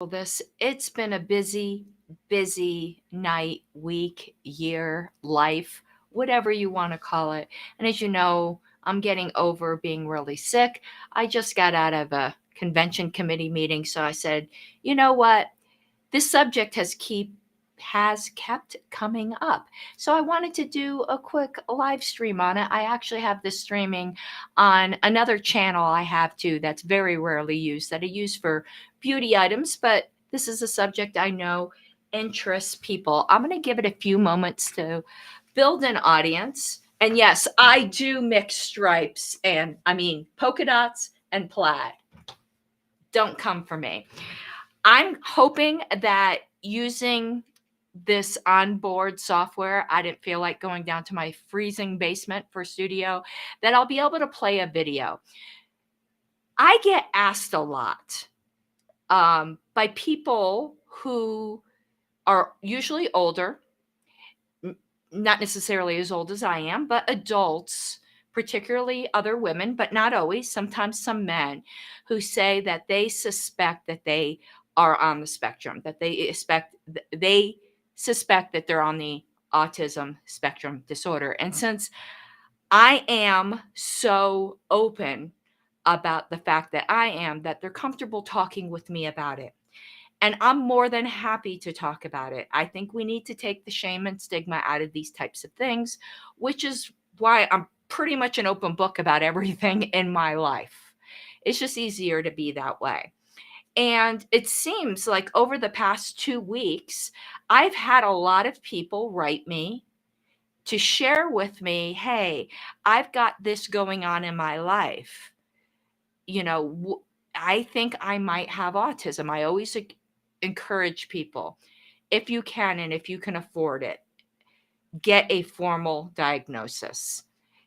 It's been a busy night, week, year, life, whatever you want to call it. And as you know, I'm getting over being really sick. I just got out of a convention committee meeting, so I said, you know what? This subject has kept coming up. So I wanted to do a quick live stream on it. I actually have this streaming on another channel I have too that's very rarely used, that I use for beauty items, but this is a subject I know interests people. I'm going to give it a few moments to build an audience. And yes, I do mix stripes and polka dots and plaid. Don't come for me. I'm hoping that using this onboard software, I didn't feel like going down to my freezing basement for studio, that I'll be able to play a video. I get asked a lot by people who are usually older, not necessarily as old as I am, but adults, particularly other women, but not always, sometimes some men, who say that they suspect that they are on the spectrum, that they suspect that they're on the autism spectrum disorder. And since I am so open about the fact that that they're comfortable talking with me about it. And I'm more than happy to talk about it. I think we need to take the shame and stigma out of these types of things, which is why I'm pretty much an open book about everything in my life. It's just easier to be that way. And it seems like over the past 2 weeks, I've had a lot of people write me to share with me, hey, I've got this going on in my life. I think I might have autism. I always encourage people, if you can and if you can afford it, get a formal diagnosis.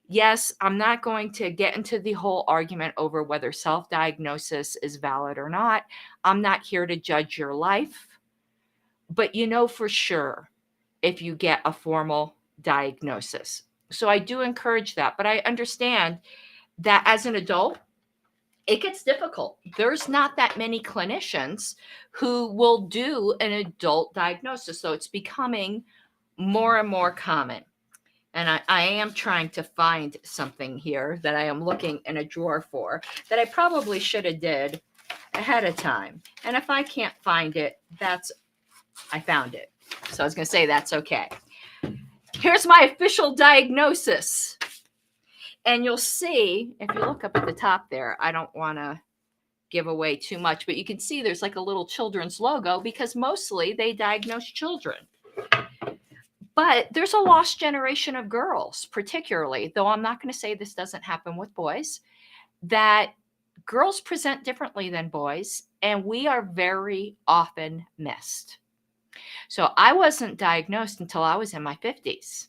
Yes, I'm not going to get into the whole argument over whether self-diagnosis is valid or not. I'm not here to judge your life, but you know for sure if you get a formal diagnosis. So I do encourage that, but I understand that as an adult, it gets difficult. There's not that many clinicians who will do an adult diagnosis. So it's becoming more and more common. And I am trying to find something here that I am looking in a drawer for that I probably should have did ahead of time. And if I can't find it, I found it. So I was going to say that's okay. Here's my official diagnosis. And you'll see, if you look up at the top there, I don't want to give away too much, but you can see there's like a little children's logo because mostly they diagnose children. But there's a lost generation of girls, particularly, though I'm not going to say this doesn't happen with boys, that girls present differently than boys, and we are very often missed. So I wasn't diagnosed until I was in my 50s.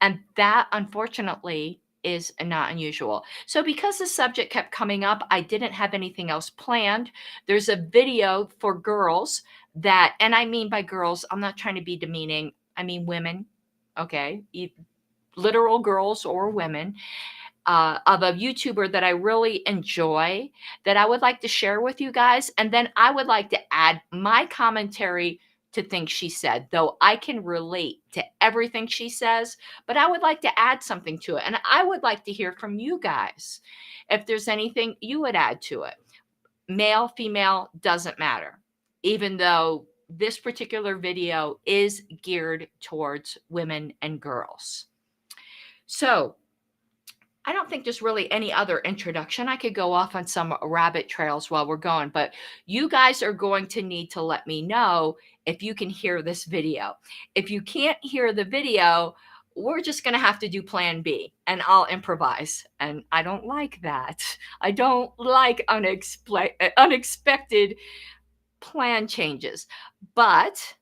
And that, unfortunately, is not unusual. So because the subject kept coming up, I didn't have anything else planned. There's a video for girls that, and I mean by girls, I'm not trying to be demeaning. I mean women, okay? Literal girls or women, of a YouTuber that I really enjoy that I would like to share with you guys. And then I would like to add my commentary to things she said, though I can relate to everything she says, but I would like to add something to it. And I would like to hear from you guys if there's anything you would add to it. Male, female, doesn't matter, even though this particular video is geared towards women and girls. So I don't think there's really any other introduction. I could go off on some rabbit trails while we're going, but you guys are going to need to let me know if you can hear this video. If you can't hear the video, we're just going to have to do plan B and I'll improvise. And I don't like that. I don't like unexpected plan changes. But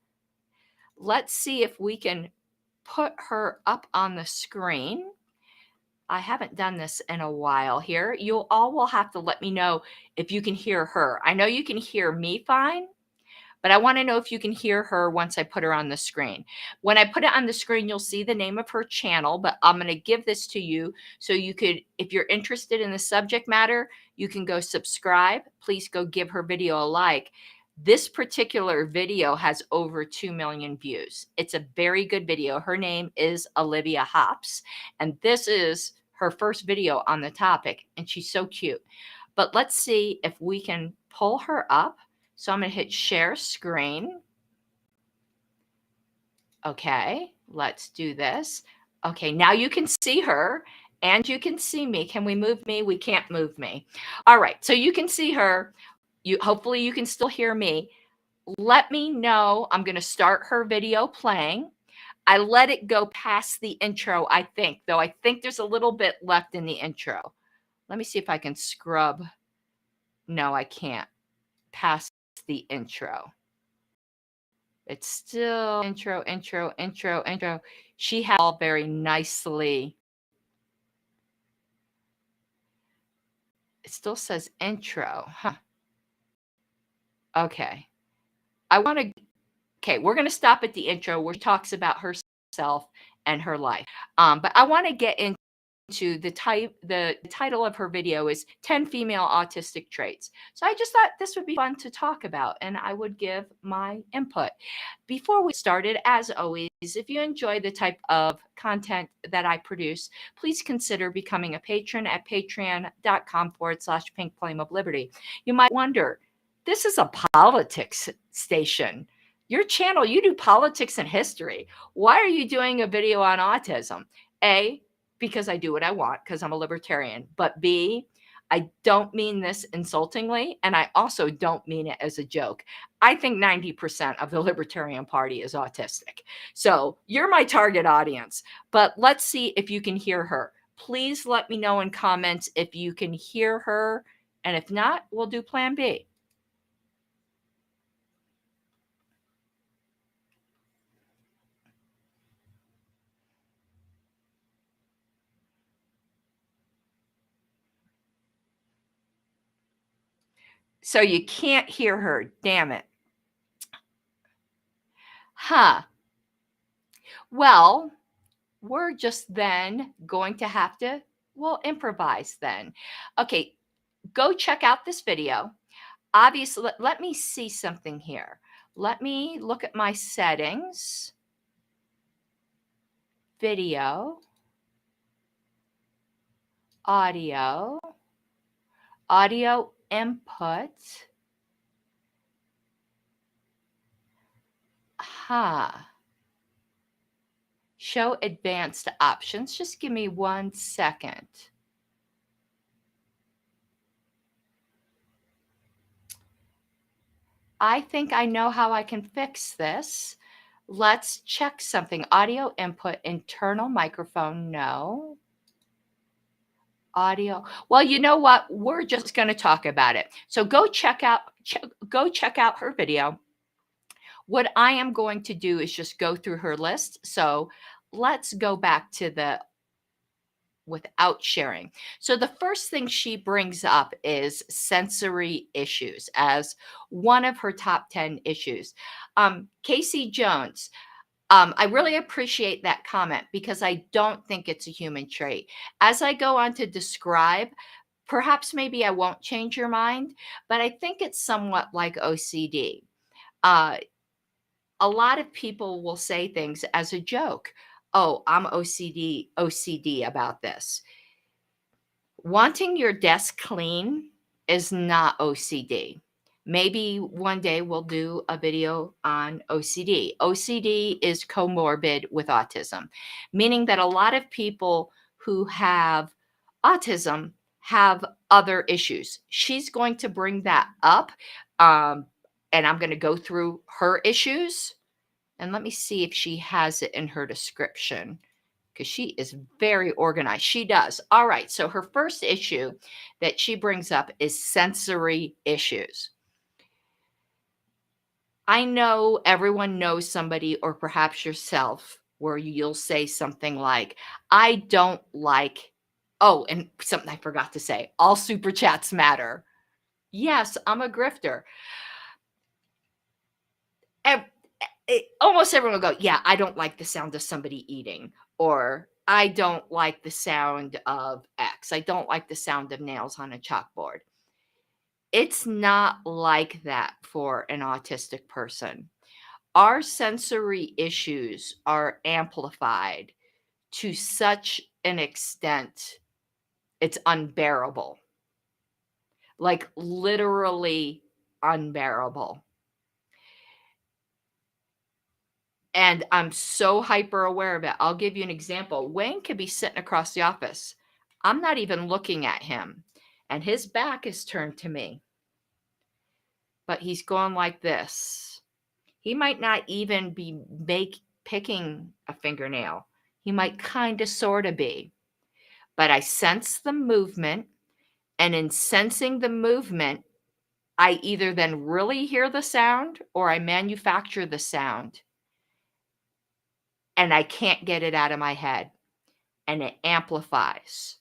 let's see if we can put her up on the screen. I haven't done this in a while here. You all will have to let me know if you can hear her. I know you can hear me fine, but I want to know if you can hear her once I put her on the screen. When I put it on the screen, you'll see the name of her channel, but I'm going to give this to you so you could, if you're interested in the subject matter, you can go subscribe. Please go give her video a like. This particular video has over 2 million views. It's a very good video. Her name is Olivia Hops, and this is her first video on the topic, and she's so cute. But let's see if we can pull her up. So I'm going to hit share screen. Okay, let's do this. Okay, now you can see her and you can see me. Can we move me? We can't move me. All right, so you can see her. Hopefully you can still hear me. Let me know. I'm going to start her video playing. I let it go past the intro, I think, though I think there's a little bit left in the intro. Let me see if I can scrub. No, I can't. Past the intro. It's still intro, intro, intro, intro. She has all very nicely. It still says intro, huh? Okay. Okay, we're going to stop at the intro where she talks about herself and her life. But I want to get into the title of her video is 10 female autistic traits. So I just thought this would be fun to talk about and I would give my input. Before we started, as always, if you enjoy the type of content that I produce, please consider becoming a patron at patreon.com/Pink Flame of Liberty. You might wonder, this is a politics station. Your channel, you do politics and history. Why are you doing a video on autism? A, because I do what I want, because I'm a libertarian. But B, I don't mean this insultingly, and I also don't mean it as a joke. I think 90% of the Libertarian Party is autistic. So you're my target audience. But let's see if you can hear her. Please let me know in comments if you can hear her. And if not, we'll do plan B. So you can't hear her. Damn it. Huh. Well, we're just then going to have to, we'll improvise then. Okay, go check out this video. Obviously, let me see something here. Let me look at my settings. Video, audio input. Show advanced options. Just give me 1 second. I think I know how I can fix this. Let's check something. Audio input, internal microphone, no. Audio. Well, you know what? We're just going to talk about it. So go check out her video. What I am going to do is just go through her list. So let's go back to the without sharing. So the first thing she brings up is sensory issues as one of her top 10 issues. Casey Jones, I really appreciate that comment because I don't think it's a human trait. As I go on to describe, perhaps maybe I won't change your mind, but I think it's somewhat like OCD. A lot of people will say things as a joke. Oh, I'm OCD about this. Wanting your desk clean is not OCD. Maybe one day we'll do a video on OCD. OCD is comorbid with autism, meaning that a lot of people who have autism have other issues. She's going to bring that up, and I'm going to go through her issues. And let me see if she has it in her description because she is very organized. She does. All right. So her first issue that she brings up is sensory issues. I know everyone knows somebody, or perhaps yourself, where you'll say something like, I don't like, oh, and something I forgot to say, all super chats matter. Yes, I'm a grifter. Almost everyone will go, yeah, I don't like the sound of somebody eating, or I don't like the sound of X. I don't like the sound of nails on a chalkboard. It's not like that for an autistic person. Our sensory issues are amplified to such an extent, it's unbearable. Like, literally unbearable. And I'm so hyper aware of it. I'll give you an example. Wayne could be sitting across the office. I'm not even looking at him, and his back is turned to me, but he's going like this. He might not even be picking a fingernail. He might kind of sort of be. But I sense the movement, and in sensing the movement, I either then really hear the sound or I manufacture the sound, and I can't get it out of my head. And it amplifies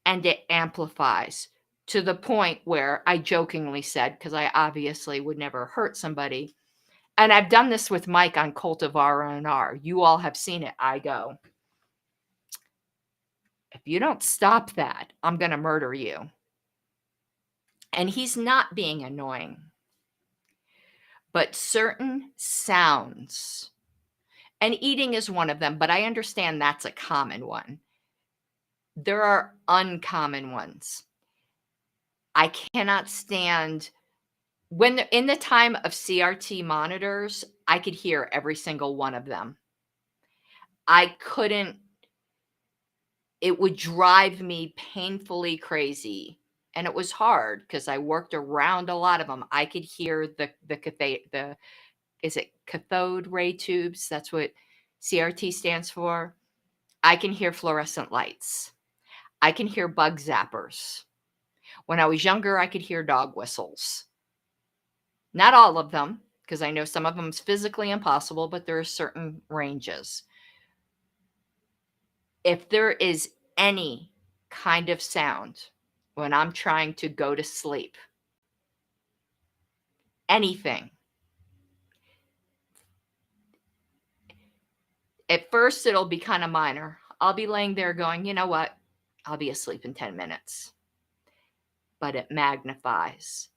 and it amplifies to the point where I jokingly said, because I obviously would never hurt somebody. And I've done this with Mike on Cultivar and R. You all have seen it. I go, if you don't stop that, I'm going to murder you. And he's not being annoying. But certain sounds, and eating is one of them, but I understand that's a common one. There are uncommon ones. I cannot stand when they're in the time of CRT monitors, I could hear every single one of them. I couldn't, it would drive me painfully crazy. And it was hard because I worked around a lot of them. I could hear is it cathode ray tubes? That's what CRT stands for. I can hear fluorescent lights. I can hear bug zappers. When I was younger, I could hear dog whistles. Not all of them, because I know some of them is physically impossible, but there are certain ranges. If there is any kind of sound when I'm trying to go to sleep, anything, at first it'll be kind of minor. I'll be laying there going, you know what? I'll be asleep in 10 minutes. But it magnifies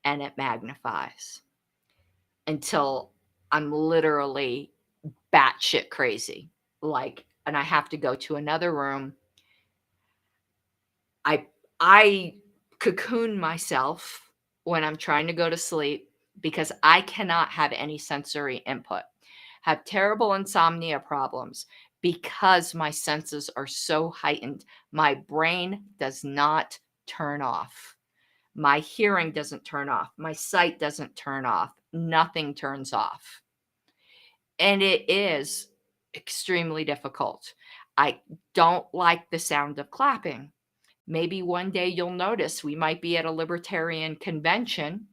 and it magnifies until I'm literally batshit crazy. And I have to go to another room. I cocoon myself when I'm trying to go to sleep because I cannot have any sensory input. Have terrible insomnia problems because my senses are so heightened. My brain does not turn off. My hearing doesn't turn off. My sight doesn't turn off. Nothing turns off. And it is extremely difficult. I don't like the sound of clapping. Maybe one day you'll notice we might be at a libertarian convention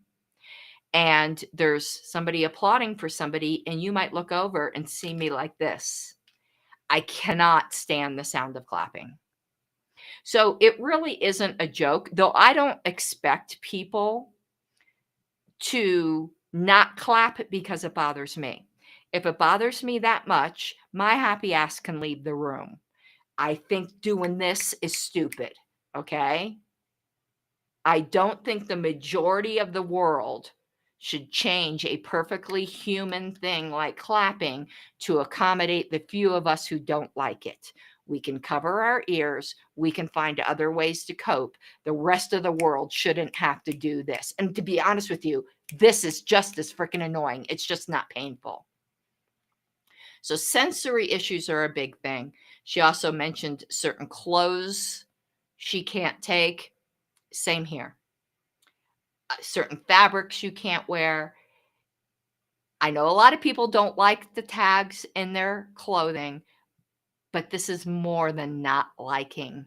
and there's somebody applauding for somebody, and you might look over and see me like this. I cannot stand the sound of clapping. So it really isn't a joke, though I don't expect people to not clap because it bothers me. If it bothers me that much, my happy ass can leave the room. I think doing this is stupid, okay? I don't think the majority of the world should change a perfectly human thing like clapping to accommodate the few of us who don't like it. We can cover our ears. We can find other ways to cope. The rest of the world shouldn't have to do this. And to be honest with you, this is just as freaking annoying. It's just not painful. So sensory issues are a big thing. She also mentioned certain clothes she can't take. Same here. Certain fabrics you can't wear. I know a lot of people don't like the tags in their clothing, but this is more than not liking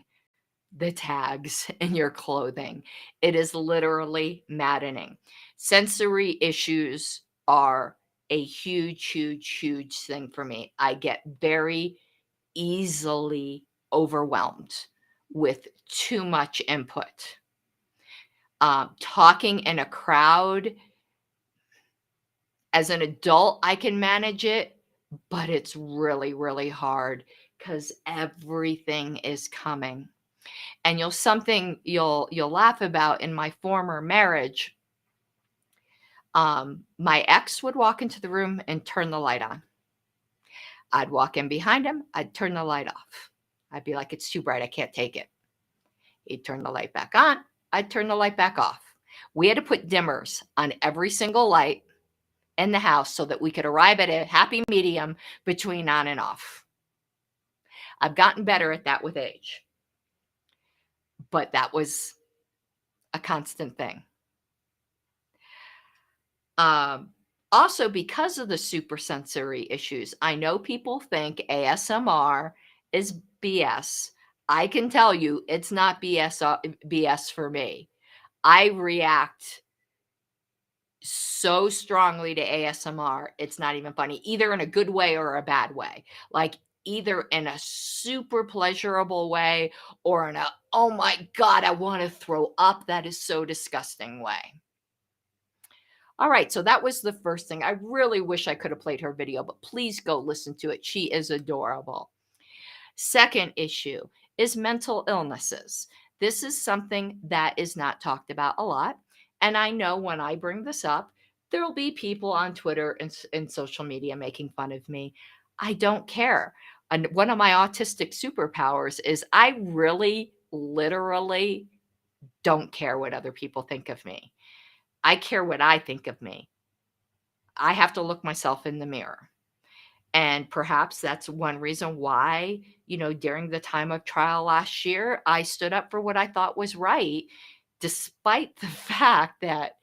the tags in your clothing. It is literally maddening. Sensory issues are a huge, huge, huge thing for me. I get very easily overwhelmed with too much input. Talking in a crowd, as an adult, I can manage it, but it's really, really hard because everything is coming. And you'll laugh about in my former marriage. My ex would walk into the room and turn the light on. I'd walk in behind him. I'd turn the light off. I'd be like, it's too bright. I can't take it. He'd turn the light back on. I'd turn the light back off. We had to put dimmers on every single light in the house so that we could arrive at a happy medium between on and off. I've gotten better at that with age, but that was a constant thing. Also, because of the supersensory issues, I know people think ASMR is BS. I can tell you it's not BS for me. I react so strongly to ASMR, it's not even funny, either in a good way or a bad way. Like either in a super pleasurable way or in a, oh my God, I want to throw up, that is so disgusting way. All right, so that was the first thing. I really wish I could have played her video, but please go listen to it. She is adorable. Second issue is mental illnesses. This is something that is not talked about a lot. And I know when I bring this up, there'll be people on Twitter and social media making fun of me. I don't care. And one of my autistic superpowers is I really, literally don't care what other people think of me. I care what I think of me. I have to look myself in the mirror. And perhaps that's one reason why, during the time of trial last year, I stood up for what I thought was right, despite the fact that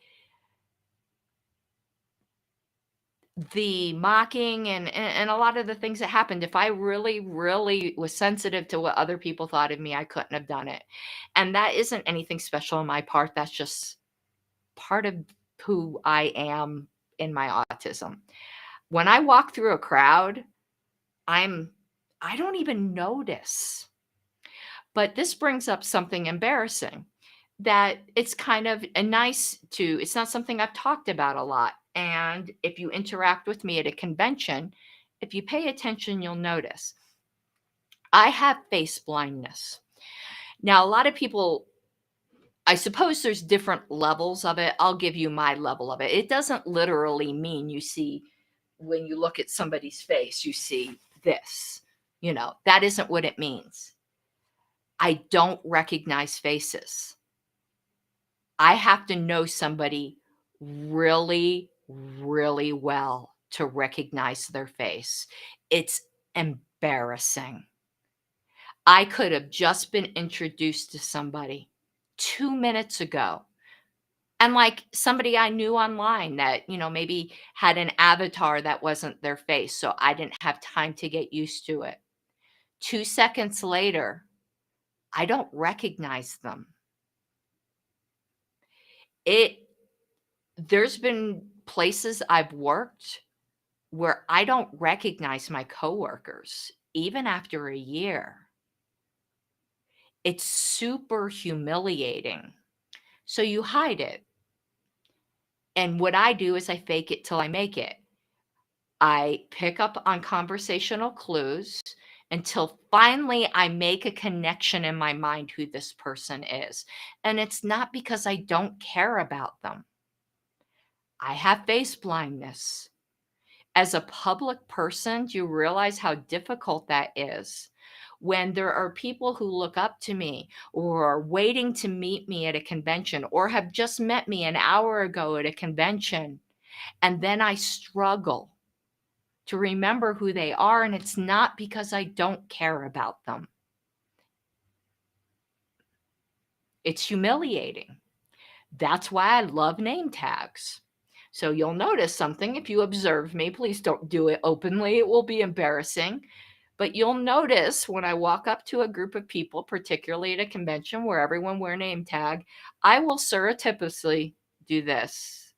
the mocking and a lot of the things that happened, if I really, really was sensitive to what other people thought of me, I couldn't have done it. And that isn't anything special on my part. That's just part of who I am in my autism. When I walk through a crowd, I don't even notice. But this brings up something embarrassing that it's kind of it's not something I've talked about a lot. And if you interact with me at a convention, if you pay attention, you'll notice I have face blindness. Now, a lot of people, I suppose there's different levels of it. I'll give you my level of it. It doesn't literally mean you see, when you look at somebody's face, you see this. That isn't what it means. I don't recognize faces. I have to know somebody really, really well to recognize their face. It's embarrassing. I could have just been introduced to somebody 2 minutes ago. And like somebody I knew online that, maybe had an avatar that wasn't their face. So I didn't have time to get used to it. 2 seconds later, I don't recognize them. There's been places I've worked where I don't recognize my coworkers, even after a year. It's super humiliating. So you hide it. And what I do is I fake it till I make it. I pick up on conversational clues until finally I make a connection in my mind who this person is. And it's not because I don't care about them. I have face blindness. As a public person, do you realize how difficult that is? When there are people who look up to me or are waiting to meet me at a convention or have just met me an hour ago at a convention, and then I struggle to remember who they are, and it's not because I don't care about them. It's humiliating. That's why I love name tags. So you'll notice something if you observe me. Please don't do it openly. It will be embarrassing. But you'll notice when I walk up to a group of people, particularly at a convention where everyone wear a name tag, I will surreptitiously do this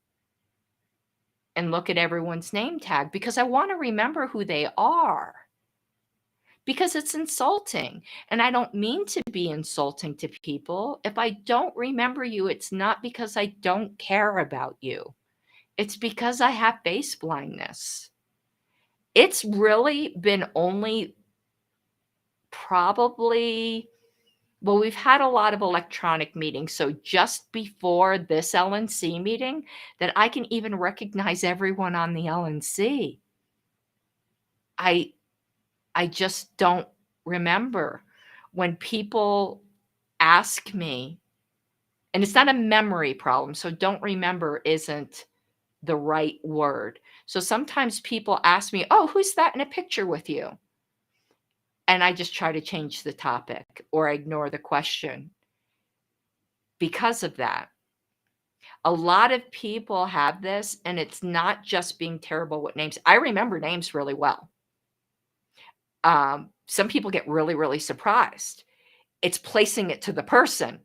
and look at everyone's name tag because I want to remember who they are. Because it's insulting. And I don't mean to be insulting to people. If I don't remember you, it's not because I don't care about you. It's because I have face blindness. It's really been only probably Well, we've had a lot of electronic meetings, so just before this LNC meeting, that I can even recognize everyone on the LNC. I I just don't remember. When people ask me, and it's not a memory problem, so don't remember isn't the right word. So sometimes people ask me, "Oh, who's that in a picture with you?" And I just try to change the topic or ignore the question because of that. A lot of people have this, and it's not just being terrible with names. I remember names really well. Some people get really, really surprised. It's placing it to the person.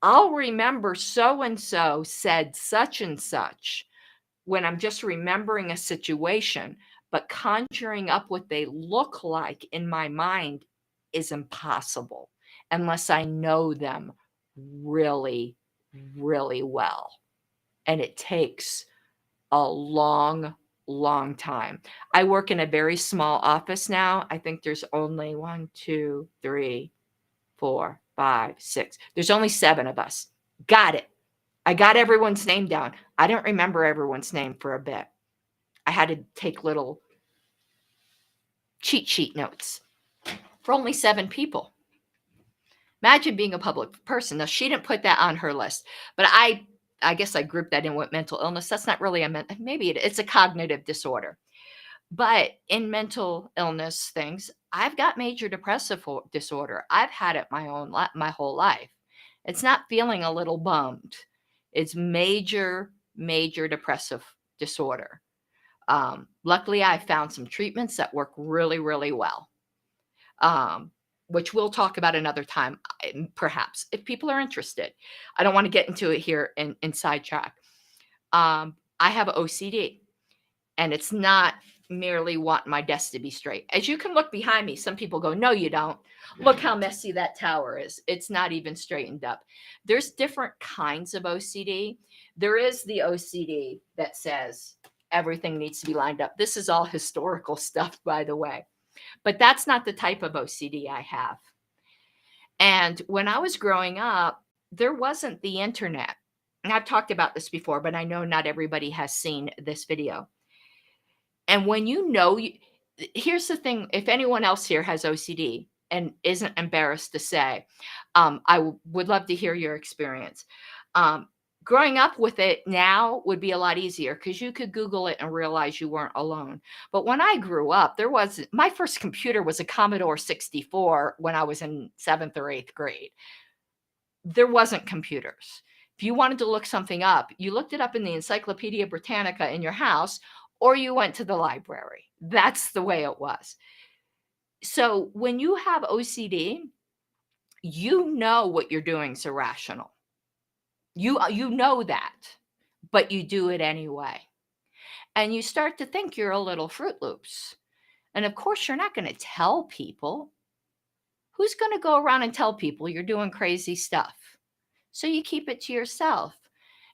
I'll remember so and so said such and such when I'm just remembering a situation, but conjuring up what they look like in my mind is impossible unless I know them really, really well. And it takes a long, long time. I work in a very small office now. I think there's only 1, 2, 3, 4, 5, 6. There's only 7 of us. Got it. I got everyone's name down. I don't remember everyone's name for a bit. I had to take little cheat sheet notes for only 7 people. Imagine being a public person. Now, she didn't put that on her list, but I guess I grouped that in with mental illness. That's not really maybe it's a cognitive disorder. But in mental illness things, I've got major depressive disorder. I've had it my whole life. It's not feeling a little bummed. It's major, major depressive disorder. Luckily, I found some treatments that work really, really well, which we'll talk about another time, perhaps, if people are interested. I don't want to get into it here in sidetrack. I have OCD, and it's not merely want my desk to be straight. As you can look behind me, some people go, "No, you don't. Look how messy that tower is. It's not even straightened up." There's different kinds of OCD. There is the OCD that says everything needs to be lined up. This is all historical stuff, by the way. But that's not the type of OCD I have. And when I was growing up, there wasn't the internet. And I've talked about this before, but I know not everybody has seen this video. And when here's the thing, if anyone else here has OCD and isn't embarrassed to say, would love to hear your experience. Growing up with it now would be a lot easier because you could Google it and realize you weren't alone. But when I grew up, my first computer was a Commodore 64 when I was in 7th or 8th grade. There wasn't computers. If you wanted to look something up, you looked it up in the Encyclopedia Britannica in your house, or you went to the library. That's the way it was. So when you have OCD, you know what you're doing is irrational. You know that, but you do it anyway. And you start to think you're a little Fruit Loops. And of course, you're not going to tell people. Who's going to go around and tell people you're doing crazy stuff? So you keep it to yourself.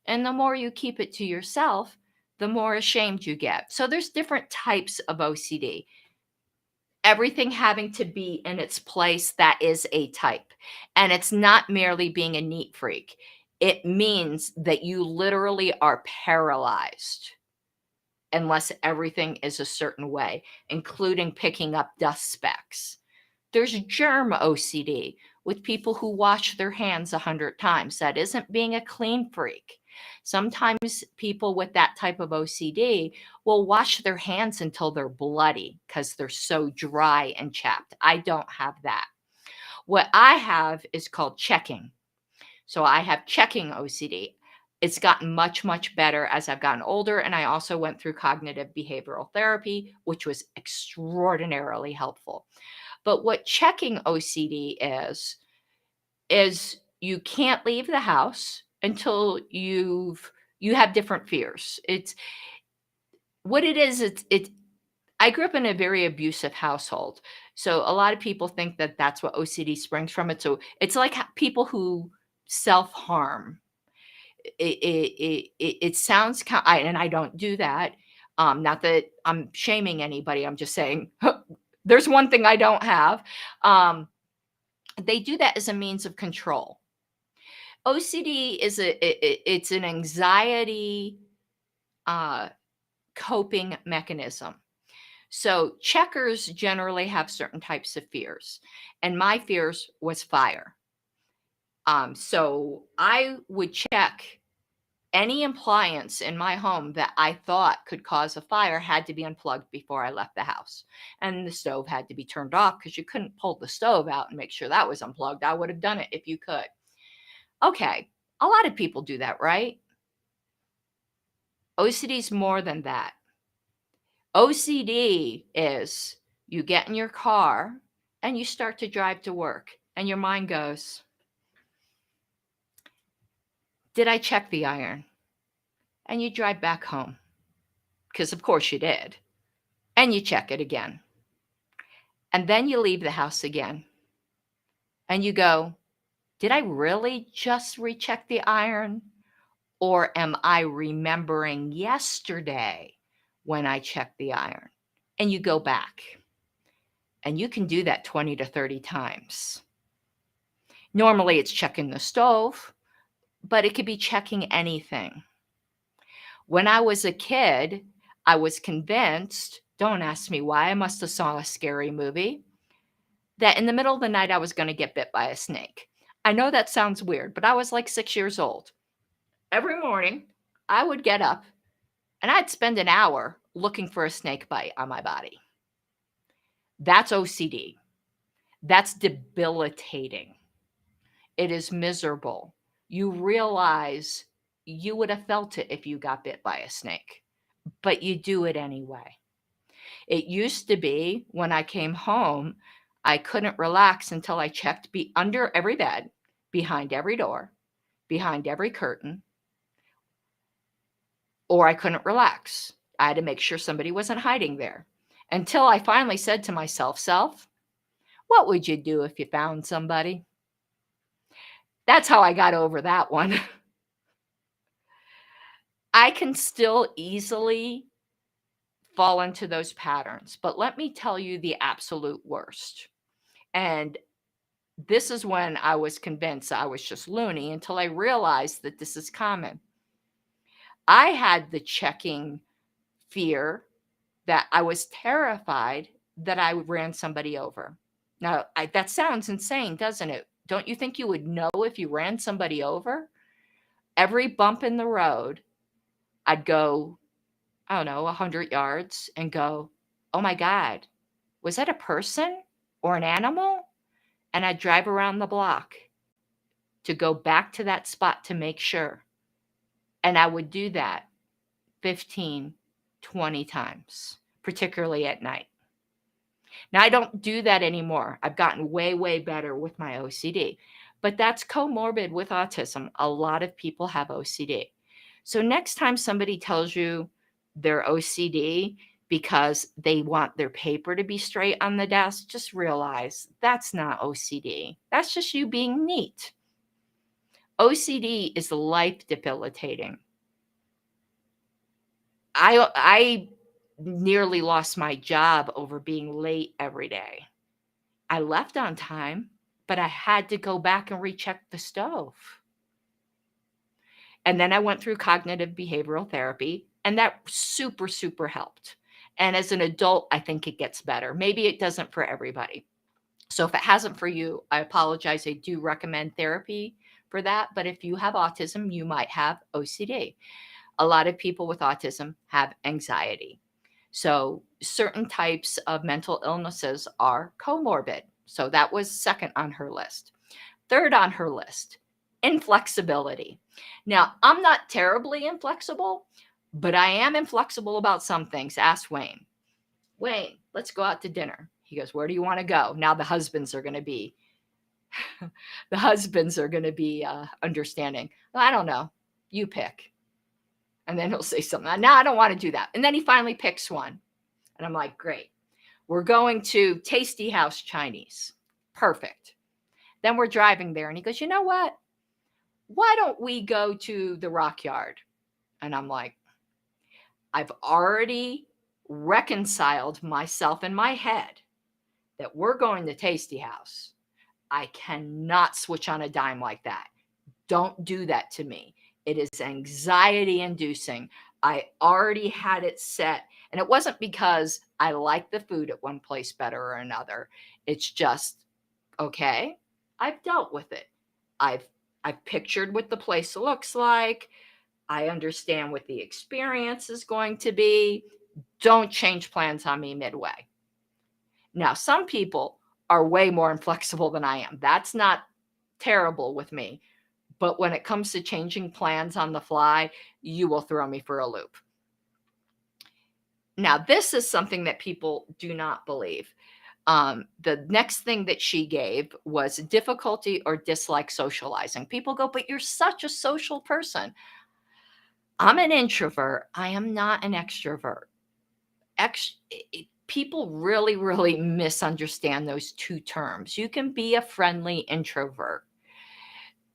And the more you keep it to yourself, the more ashamed you get. So there's different types of OCD. Everything having to be in its place, that is a type. And it's not merely being a neat freak. It means that you literally are paralyzed unless everything is a certain way, including picking up dust specks. There's germ OCD with people who wash their hands 100 times. That isn't being a clean freak. Sometimes people with that type of OCD will wash their hands until they're bloody because they're so dry and chapped. I don't have that. What I have is called checking. So I have checking OCD. It's gotten much, much better as I've gotten older. And I also went through cognitive behavioral therapy, which was extraordinarily helpful. But what checking OCD is you can't leave the house until you have different fears. It's what it is. I grew up in a very abusive household. So a lot of people think that that's what OCD springs from. It's like people who self-harm. It sounds and I don't do that. Not that I'm shaming anybody. I'm just saying there's one thing I don't have. They do that as a means of control. OCD is it's an anxiety coping mechanism. So checkers generally have certain types of fears, and my fears was fire. So I would check any appliance in my home that I thought could cause a fire had to be unplugged before I left the house. And the stove had to be turned off because you couldn't pull the stove out and make sure that was unplugged. I would have done it if you could. Okay, a lot of people do that, right? OCD is more than that. OCD is you get in your car and you start to drive to work, and your mind goes, did I check the iron? And you drive back home, because of course you did. And you check it again. And then you leave the house again. And you go, did I really just recheck the iron? Or am I remembering yesterday when I checked the iron? And you go back. And you can do that 20 to 30 times. Normally it's checking the stove, but it could be checking anything. When I was a kid, I was convinced, don't ask me why, I must have saw a scary movie, that in the middle of the night I was going to get bit by a snake. I know that sounds weird, but I was like 6 years old. Every morning, I would get up and I'd spend an hour looking for a snake bite on my body. That's OCD. That's debilitating. It is miserable. You realize you would have felt it if you got bit by a snake, but you do it anyway. It used to be when I came home, I couldn't relax until I checked under every bed, behind every door, behind every curtain, or I couldn't relax. I had to make sure somebody wasn't hiding there. Until I finally said to myself, self, what would you do if you found somebody? That's how I got over that one. I can still easily fall into those patterns, but let me tell you the absolute worst. And this is when I was convinced I was just loony until I realized that this is common. I had the checking fear that I was terrified that I ran somebody over. Now, that sounds insane, doesn't it? Don't you think you would know if you ran somebody over? Every bump in the road, I'd go, I don't know, 100 yards and go, oh my God, was that a person or an animal? And I'd drive around the block to go back to that spot to make sure. And I would do that 15, 20 times, particularly at night. Now, I don't do that anymore. I've gotten way, way better with my OCD, but that's comorbid with autism. A lot of people have OCD. So next time somebody tells you they're OCD because they want their paper to be straight on the desk, just realize that's not OCD. That's just you being neat. OCD is life debilitating. I nearly lost my job over being late every day. I left on time, but I had to go back and recheck the stove. And then I went through cognitive behavioral therapy, and that super, super helped. And as an adult, I think it gets better. Maybe it doesn't for everybody. So if it hasn't for you, I apologize. I do recommend therapy for that. But if you have autism, you might have OCD. A lot of people with autism have anxiety. So certain types of mental illnesses are comorbid. So that was second on her list. Third on her list, inflexibility. Now, I'm not terribly inflexible, but I am inflexible about some things. Ask Wayne. Wayne, let's go out to dinner. He goes, where do you want to go? Now the husbands are going to be understanding. Well, I don't know. You pick. And then he'll say something. No, I don't want to do that. And then he finally picks one. And I'm like, great. We're going to Tasty House Chinese. Perfect. Then we're driving there. And he goes, you know what? Why don't we go to the Rock Yard? And I'm like, I've already reconciled myself in my head that we're going to Tasty House. I cannot switch on a dime like that. Don't do that to me. It is anxiety inducing. I already had it set. And it wasn't because I like the food at one place better or another. It's just, okay, I've dealt with it. I've I've pictured what the place looks like. I understand what the experience is going to be. Don't change plans on me midway. Now, some people are way more inflexible than I am. That's not terrible with me. But when it comes to changing plans on the fly, you will throw me for a loop. Now, this is something that people do not believe. The next thing that she gave was difficulty or dislike socializing. People go, but you're such a social person. I'm an introvert. I am not an extrovert. People really, really misunderstand those two terms. You can be a friendly introvert.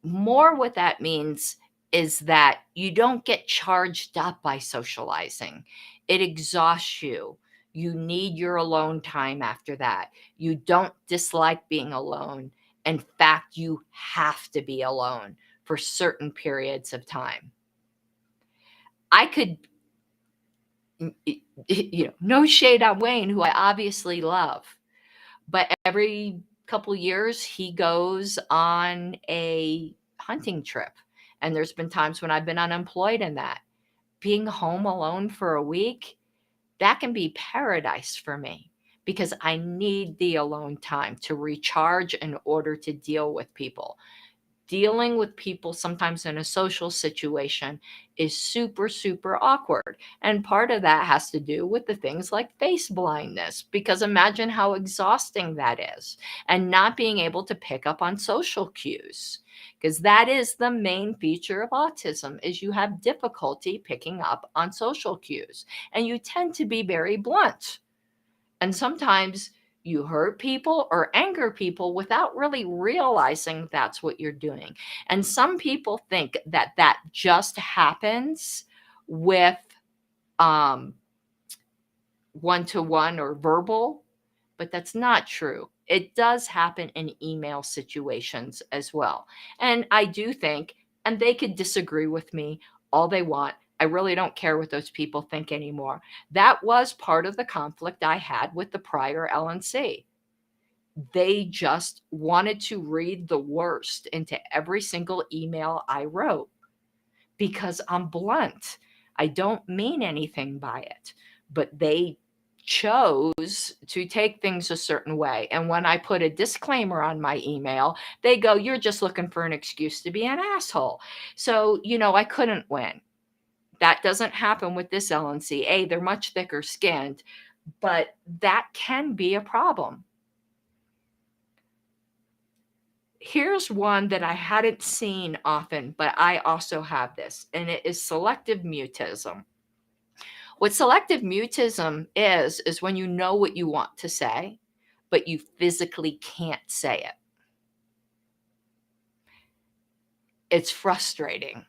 More what that means is that you don't get charged up by socializing. It exhausts you. You need your alone time after that. You don't dislike being alone. In fact, you have to be alone for certain periods of time. I could, no shade on Wayne, who I obviously love, but every couple years he goes on a hunting trip. And there's been times when I've been unemployed in that. Being home alone for a week, that can be paradise for me because I need the alone time to recharge in order to deal with people. Dealing with people sometimes in a social situation is super, super awkward. And part of that has to do with the things like face blindness, because imagine how exhausting that is, and not being able to pick up on social cues. Because that is the main feature of autism, is you have difficulty picking up on social cues, and you tend to be very blunt. And sometimes you hurt people or anger people without really realizing that's what you're doing. And some people think that that just happens with one-to-one or verbal, but that's not true. It does happen in email situations as well. And I do think, and they could disagree with me all they want. I really don't care what those people think anymore. That was part of the conflict I had with the prior LNC. They just wanted to read the worst into every single email I wrote because I'm blunt. I don't mean anything by it, but they chose to take things a certain way. And when I put a disclaimer on my email, they go, "You're just looking for an excuse to be an asshole." So, I couldn't win. That doesn't happen with this LNC. They're much thicker skinned, but that can be a problem. Here's one that I hadn't seen often, but I also have this, and it is selective mutism. What selective mutism is when you know what you want to say, but you physically can't say it. It's frustrating.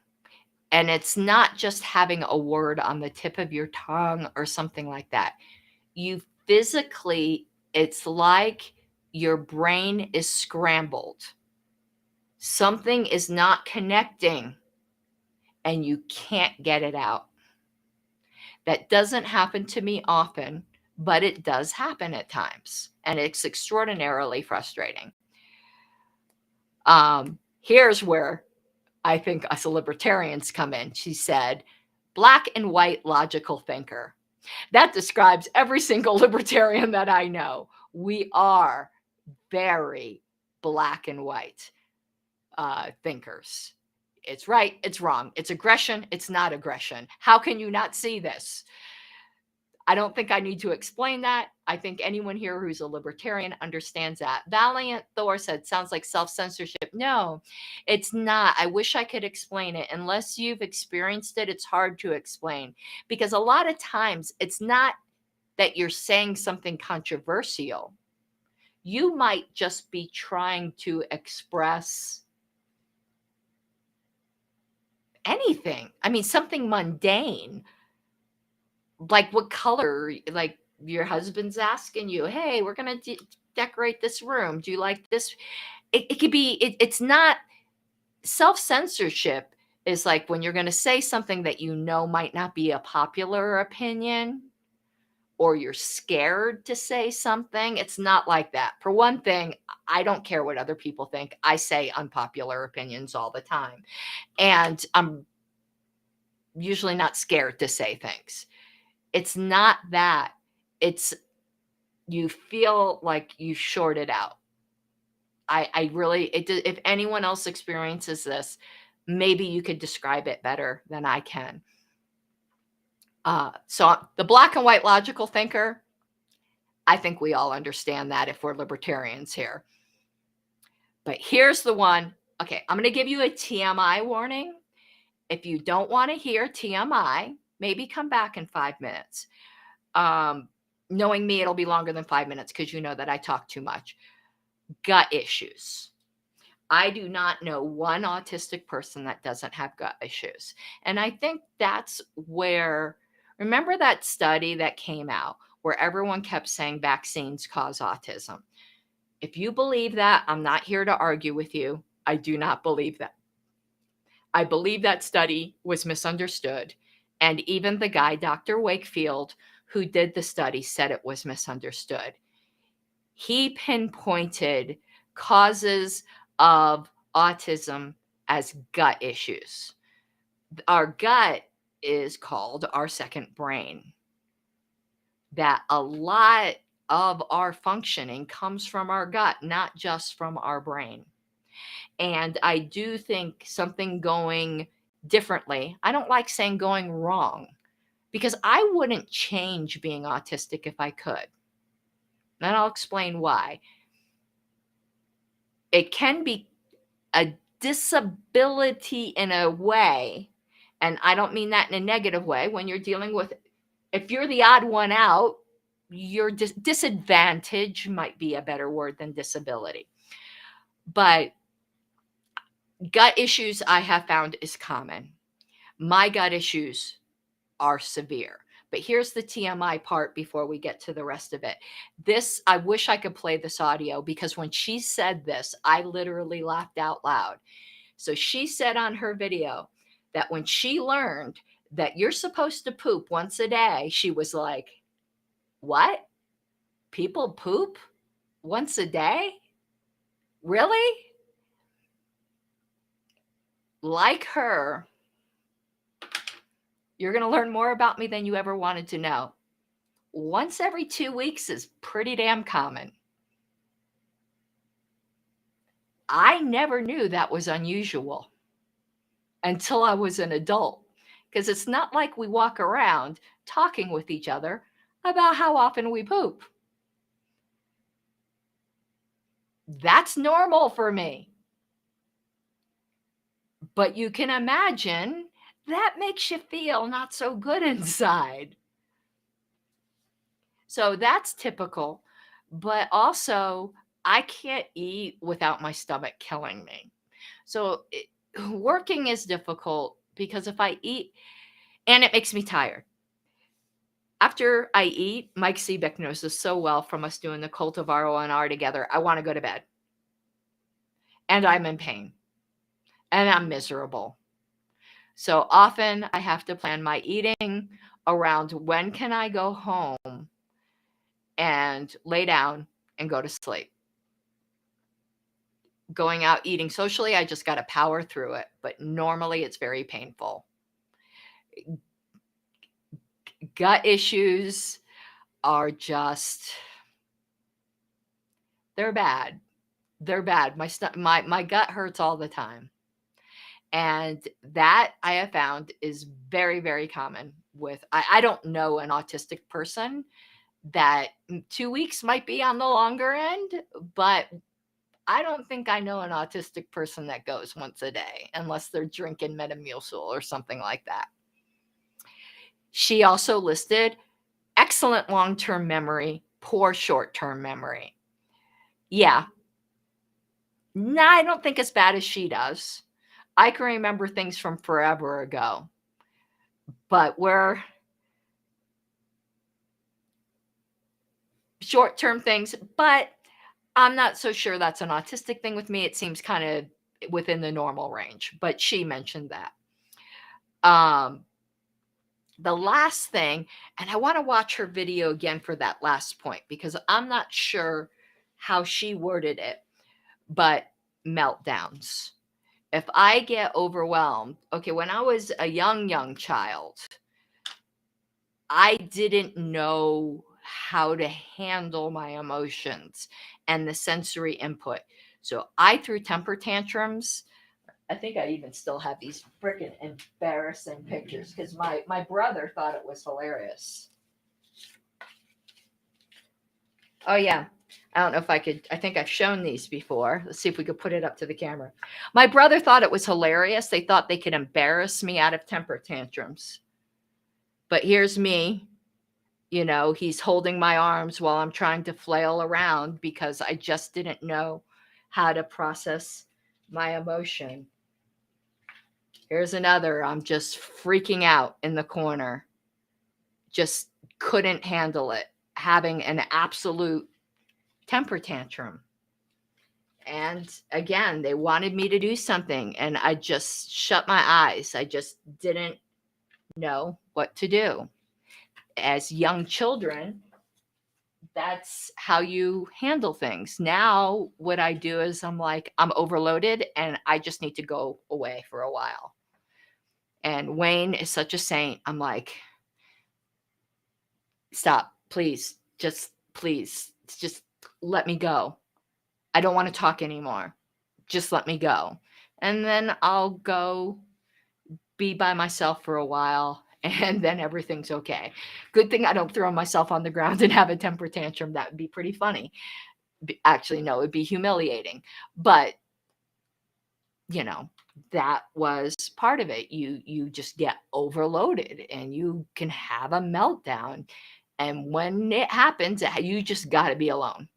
And it's not just having a word on the tip of your tongue or something like that. You physically, it's like your brain is scrambled. Something is not connecting and you can't get it out. That doesn't happen to me often, but it does happen at times, and it's extraordinarily frustrating. Here's where I think us libertarians come in. She said, black and white logical thinker. That describes every single libertarian that I know. We are very black and white thinkers. It's right, it's wrong. It's aggression, it's not aggression. How can you not see this? I don't think I need to explain that. I think anyone here who's a libertarian understands that. Valiant Thor said, sounds like self-censorship. No, it's not. I wish I could explain it. Unless you've experienced it, it's hard to explain. Because a lot of times, it's not that you're saying something controversial. You might just be trying to express anything. I mean, something mundane. Like what color, like your husband's asking you, hey, we're going to decorate this room. Do you like this? it could be, it's not self-censorship is like when you're going to say something that you know might not be a popular opinion, or you're scared to say something. It's not like that. For one thing, I don't care what other people think. I say unpopular opinions all the time. And I'm usually not scared to say things. It's not that. It's you feel like you shorted out. I really, if anyone else experiences this, maybe you could describe it better than I can. So the black and white logical thinker, I think we all understand that if we're libertarians here. But here's the one. Okay, I'm going to give you a TMI warning. If you don't want to hear TMI, maybe come back in 5 minutes. Knowing me, it'll be longer than 5 minutes because you know that I talk too much. Gut issues. I do not know one autistic person that doesn't have gut issues. And I think that's where, remember that study that came out where everyone kept saying vaccines cause autism? If you believe that, I'm not here to argue with you. I do not believe that. I believe that study was misunderstood. And even the guy, Dr. Wakefield, who did the study, said it was misunderstood. He pinpointed causes of autism as gut issues. Our gut is called our second brain. That a lot of our functioning comes from our gut, not just from our brain. And I do think something going differently, I don't like saying going wrong, because I wouldn't change being autistic if I could. And I'll explain why. It can be a disability in a way, and I don't mean that in a negative way. When you're dealing with, if you're the odd one out, your disadvantage might be a better word than disability. But gut issues, I have found, is common. My gut issues are severe. But here's the TMI part before we get to the rest of it. This, I wish I could play this audio, because when she said this, I literally laughed out loud. So she said on her video that when she learned that you're supposed to poop once a day, she was like, what? People poop once a day? Really? Like her, you're going to learn more about me than you ever wanted to know. Once every 2 weeks is pretty damn common. I never knew that was unusual until I was an adult, because it's not like we walk around talking with each other about how often we poop. That's normal for me. But you can imagine that makes you feel not so good inside. So that's typical. But also, I can't eat without my stomach killing me. So working is difficult because if I eat, and it makes me tired. After I eat, Mike Seebeck knows this so well from us doing the Cult of R together. I want to go to bed. And I'm in pain. And I'm miserable. So often I have to plan my eating around when can I go home and lay down and go to sleep. Going out eating socially, I just got to power through it. But normally it's very painful. Gut issues are just, they're bad. They're bad. My gut hurts all the time. And that I have found is very, very common with, I don't know an autistic person that 2 weeks might be on the longer end, but I don't think I know an autistic person that goes once a day unless they're drinking Metamucil or something like that. She also listed excellent long-term memory, poor short-term memory. Yeah. No, I don't think as bad as she does. I can remember things from forever ago. But we're short-term things. But I'm not so sure that's an autistic thing with me. It seems kind of within the normal range, but she mentioned that. Um, the last thing, and I want to watch her video again for that last point because I'm not sure how she worded it, but meltdowns. If I get overwhelmed, okay, when I was a young child, I didn't know how to handle my emotions and the sensory input. So I threw temper tantrums. I think I even still have these freaking embarrassing pictures because my brother thought it was hilarious. Oh, yeah. I don't know if I could. I think I've shown these before. Let's see if we could put it up to the camera. My brother thought it was hilarious. They thought they could embarrass me out of temper tantrums. But here's me. He's holding my arms while I'm trying to flail around because I just didn't know how to process my emotion. Here's another. I'm just freaking out in the corner. Just couldn't handle it. Having an absolute temper tantrum. And again, they wanted me to do something, and I just shut my eyes. I just didn't know what to do. As young children, that's how you handle things. Now, what I do is I'm like, I'm overloaded and I just need to go away for a while. And Wayne is such a saint. I'm like, stop, please, just let me go. I don't want to talk anymore. Just let me go. And then I'll go be by myself for a while, and then everything's okay. Good thing I don't throw myself on the ground and have a temper tantrum. That would be pretty funny. Actually, no, it'd be humiliating. But, that was part of it. You just get overloaded and you can have a meltdown. And when it happens, you just got to be alone.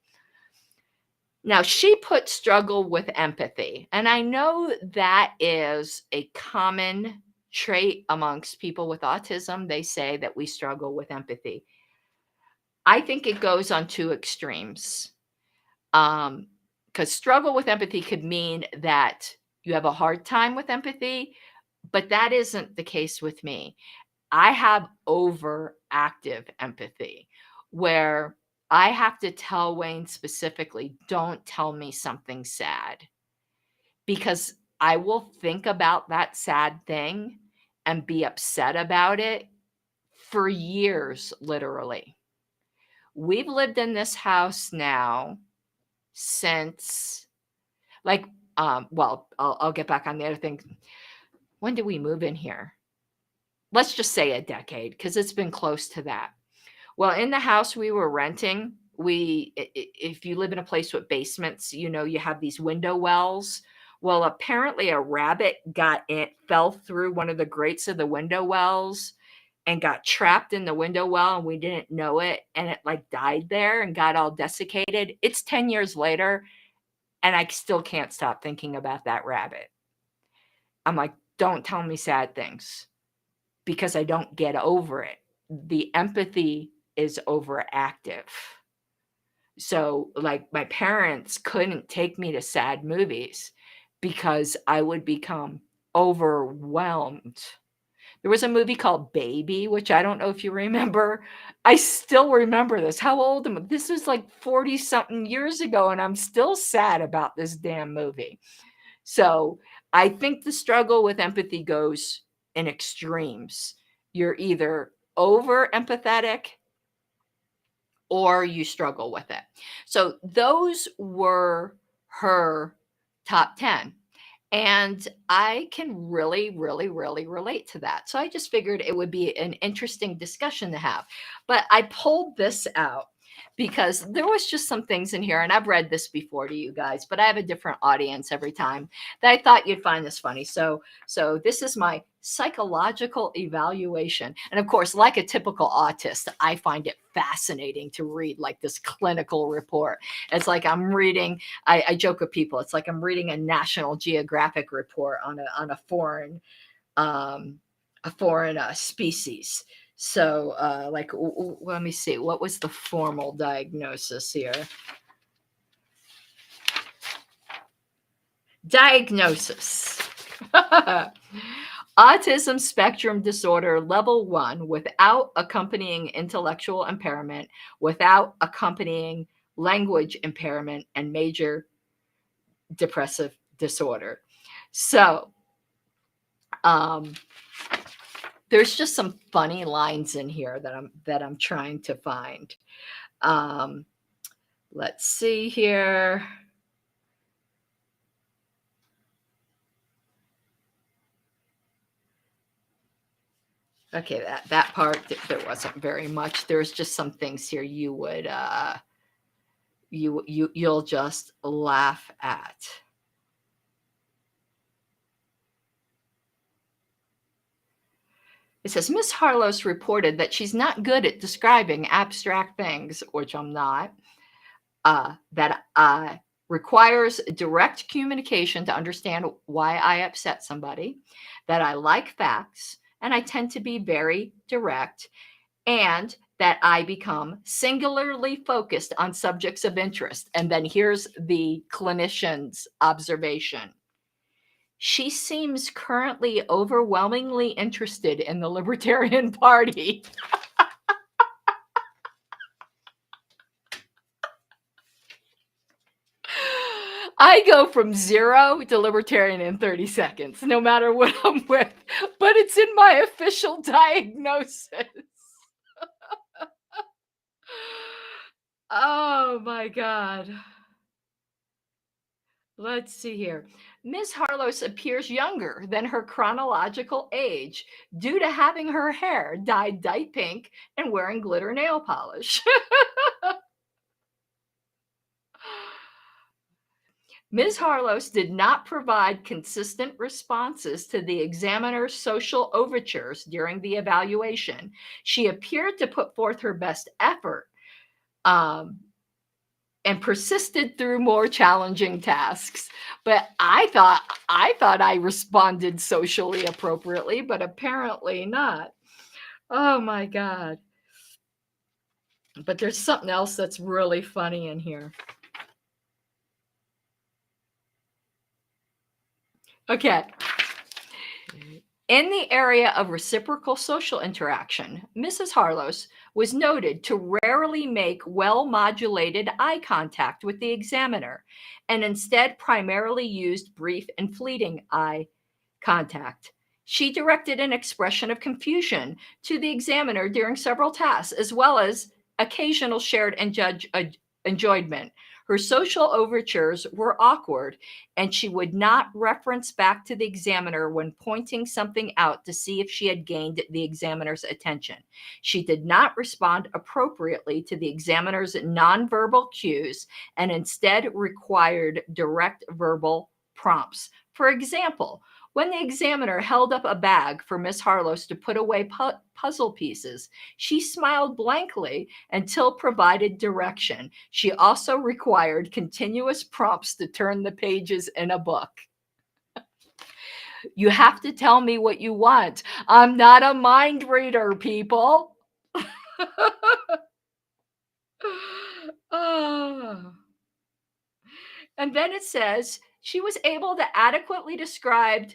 Now, she put struggle with empathy. And I know that is a common trait amongst people with autism. They say that we struggle with empathy. I think it goes on two extremes. Because struggle with empathy could mean that you have a hard time with empathy, but that isn't the case with me. I have overactive empathy where I have to tell Wayne specifically, don't tell me something sad, because I will think about that sad thing and be upset about it for years, literally. We've lived in this house now since I'll get back on the other thing. When did we move in here? Let's just say a decade, because it's been close to that. Well, in the house we were renting, if you live in a place with basements, you have these window wells. Well, apparently a rabbit fell through one of the grates of the window wells and got trapped in the window well, and we didn't know it, and it died there and got all desiccated. It's 10 years later, and I still can't stop thinking about that rabbit. I'm like, don't tell me sad things, because I don't get over it. The empathy is overactive. So, my parents couldn't take me to sad movies because I would become overwhelmed. There was a movie called Baby, which I don't know if you remember. I still remember this. How old am I? This was 40 something years ago, and I'm still sad about this damn movie. So I think the struggle with empathy goes in extremes. You're either over empathetic or you struggle with it. So those were her top 10. And I can really, really, really relate to that. So I just figured it would be an interesting discussion to have. But I pulled this out because there was just some things in here, and I've read this before to you guys, but I have a different audience every time, that I thought you'd find this funny. So this is my psychological evaluation. And of course, like a typical autist, I find it fascinating to read this clinical report. It's like I'm reading, I joke with people, it's like I'm reading a National Geographic report on a foreign species. So let me see, what was the formal diagnosis here? Diagnosis. Autism spectrum disorder level 1 without accompanying intellectual impairment, without accompanying language impairment, and major depressive disorder. So, there's just some funny lines in here that I'm trying to find. Let's see here. Okay, that part there wasn't very much. There's just some things here you would you'll just laugh at. It says Miss Harlos reported that she's not good at describing abstract things, which I'm not. That requires direct communication to understand why I upset somebody. That I like facts and I tend to be very direct, and that I become singularly focused on subjects of interest. And then here's the clinician's observation. She seems currently overwhelmingly interested in the Libertarian Party. I go from 0 to Libertarian in 30 seconds, no matter what I'm with, but it's in my official diagnosis. Oh my God. Let's see here. Ms. Harlos appears younger than her chronological age due to having her hair dyed bright pink and wearing glitter nail polish. Ms. Harlos did not provide consistent responses to the examiner's social overtures during the evaluation. She appeared to put forth her best effort, and persisted through more challenging tasks. But I thought I responded socially appropriately, but apparently not. Oh my God. But there's something else that's really funny in here. Okay. In the area of reciprocal social interaction, Mrs. Harlos was noted to rarely make well-modulated eye contact with the examiner, and instead primarily used brief and fleeting eye contact. She directed an expression of confusion to the examiner during several tasks, as well as occasional shared enjoyment. Her social overtures were awkward, and she would not reference back to the examiner when pointing something out to see if she had gained the examiner's attention. She did not respond appropriately to the examiner's nonverbal cues and instead required direct verbal prompts. For example, when the examiner held up a bag for Miss Harlos to put away puzzle pieces, she smiled blankly until provided direction. She also required continuous prompts to turn the pages in a book. You have to tell me what you want. I'm not a mind reader, people. Oh. And then it says she was able to adequately describe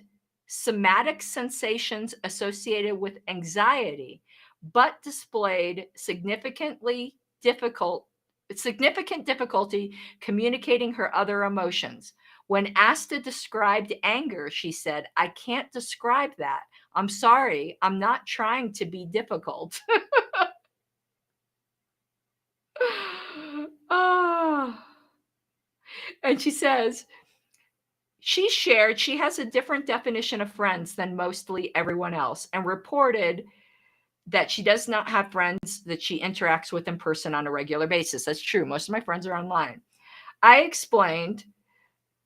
somatic sensations associated with anxiety, but displayed significant difficulty communicating her other emotions. When asked to describe anger, she said, "I can't describe that. I'm sorry. I'm not trying to be difficult." Oh. And she says, she shared she has a different definition of friends than mostly everyone else, and reported that she does not have friends that she interacts with in person on a regular basis. That's true. Most of my friends are online. I explained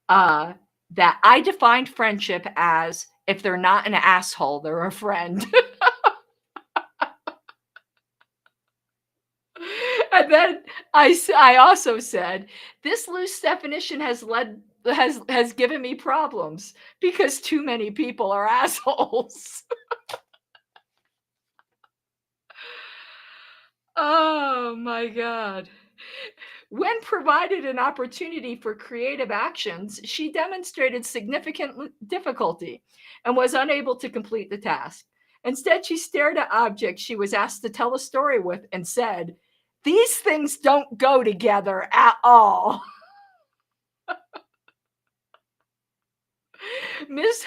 that I defined friendship as if they're not an asshole, they're a friend. And then I also said, this loose definition has given me problems because too many people are assholes. Oh my God. When provided an opportunity for creative actions, she demonstrated significant difficulty and was unable to complete the task. Instead, she stared at objects she was asked to tell a story with and said, "These things don't go together at all." Ms.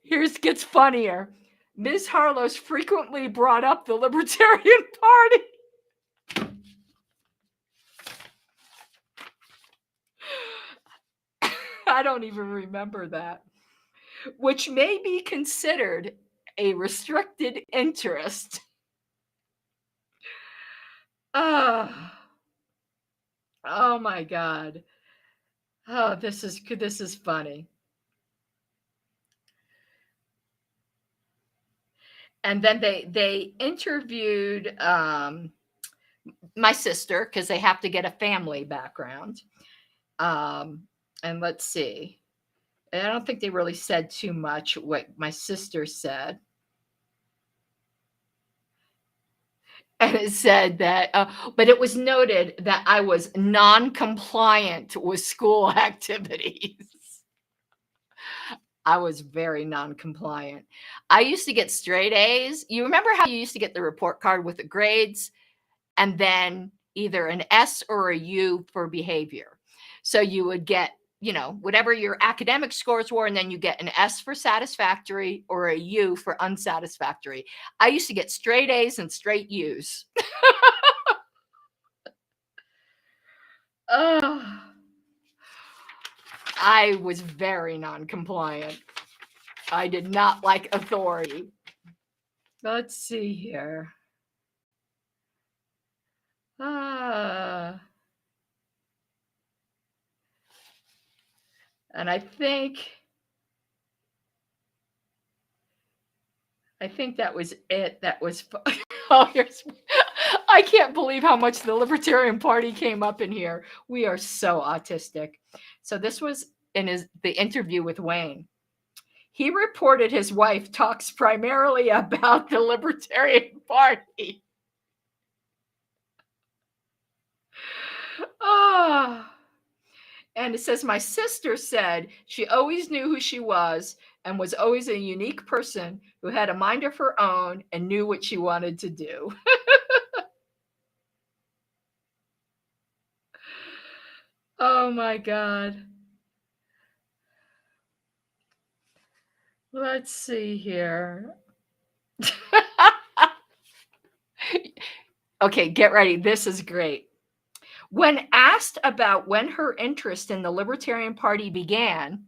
Here's gets funnier. Ms. Harlos frequently brought up the Libertarian Party. I don't even remember that. Which may be considered a restricted interest. Oh my God. Oh, this is funny. And then they interviewed my sister, because they have to get a family background. And let's see. I don't think they really said too much what my sister said. And it said that, but it was noted that I was non-compliant with school activities. I was very non-compliant. I used to get straight A's. You remember how you used to get the report card with the grades and then either an S or a U for behavior? So you would get, whatever your academic scores were, and then you get an S for satisfactory or a U for unsatisfactory. I used to get straight A's and straight U's. I was very non-compliant. I did not like authority. Let's see here. And I think that was it. That was I can't believe how much the Libertarian Party came up in here. We are so autistic. So this was in the interview with Wayne. He reported his wife talks primarily about the Libertarian Party. And it says, my sister said she always knew who she was and was always a unique person who had a mind of her own and knew what she wanted to do. Oh my God. Let's see here. Okay, get ready. This is great. When asked about when her interest in the Libertarian Party began,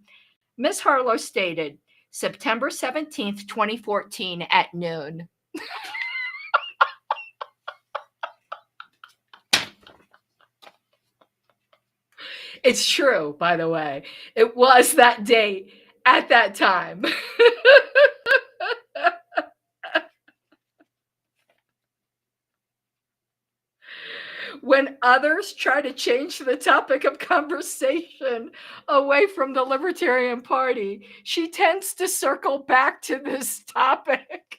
Ms. Harlow stated, September 17th, 2014 at noon. It's true, by the way. It was that date at that time. When others try to change the topic of conversation away from the Libertarian Party, she tends to circle back to this topic.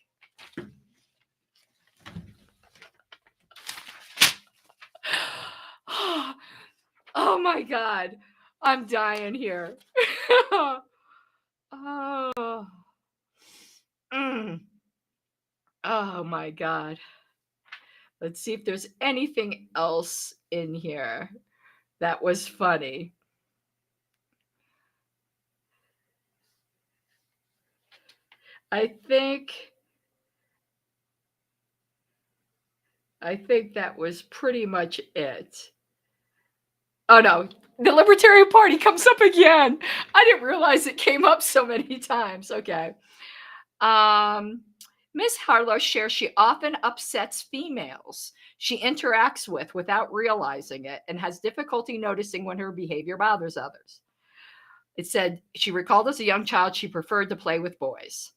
Oh my God, I'm dying here. Oh. Oh my God. Let's see if there's anything else in here that was funny. I think that was pretty much it. Oh no, the Libertarian Party comes up again. I didn't realize it came up so many times. Okay. Ms. Harlow shares she often upsets females she interacts with without realizing it and has difficulty noticing when her behavior bothers others. It said she recalled as a young child she preferred to play with boys.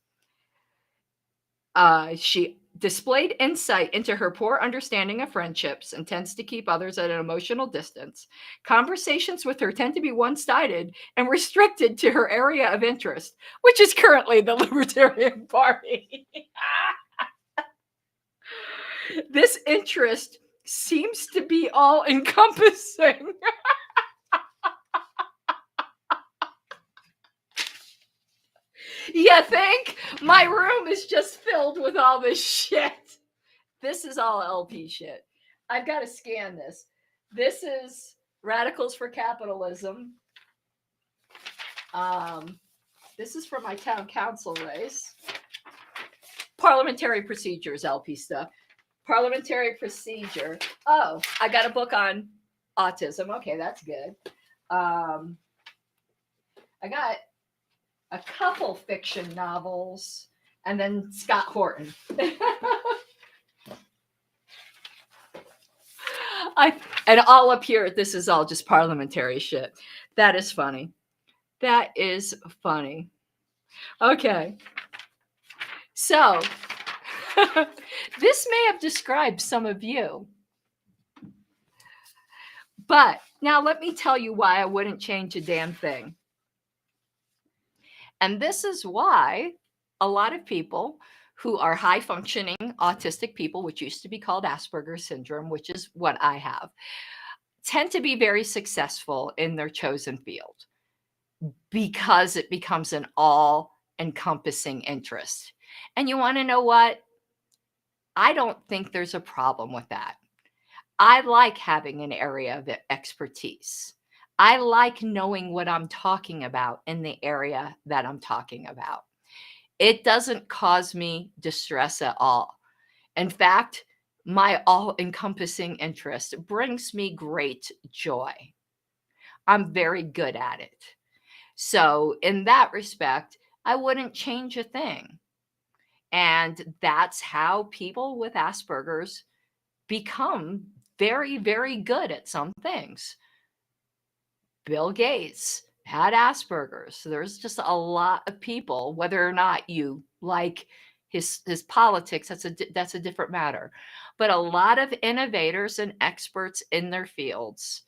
She displayed insight into her poor understanding of friendships and tends to keep others at an emotional distance. Conversations with her tend to be one-sided and restricted to her area of interest, which is currently the Libertarian Party. This interest seems to be all encompassing. You think my room is just filled with all this shit? This is all LP shit. I've got to scan this. This is Radicals for Capitalism. This is from my town council race. Parliamentary procedures, LP stuff. Parliamentary procedure. Oh, I got a book on autism. Okay, that's good. I got a couple fiction novels, and then Scott Horton. And all up here, this is all just parliamentary shit. That is funny. That is funny. Okay. So, this may have described some of you. But now let me tell you why I wouldn't change a damn thing. And this is why a lot of people who are high functioning autistic people, which used to be called Asperger's syndrome, which is what I have, tend to be very successful in their chosen field because it becomes an all encompassing interest. And you want to know what? I don't think there's a problem with that. I like having an area of expertise. I like knowing what I'm talking about in the area that I'm talking about. It doesn't cause me distress at all. In fact, my all-encompassing interest brings me great joy. I'm very good at it. So in that respect, I wouldn't change a thing. And that's how people with Asperger's become very, very good at some things. Bill Gates had Asperger's. So there's just a lot of people, whether or not you like his politics, that's a different matter. But a lot of innovators and experts in their fields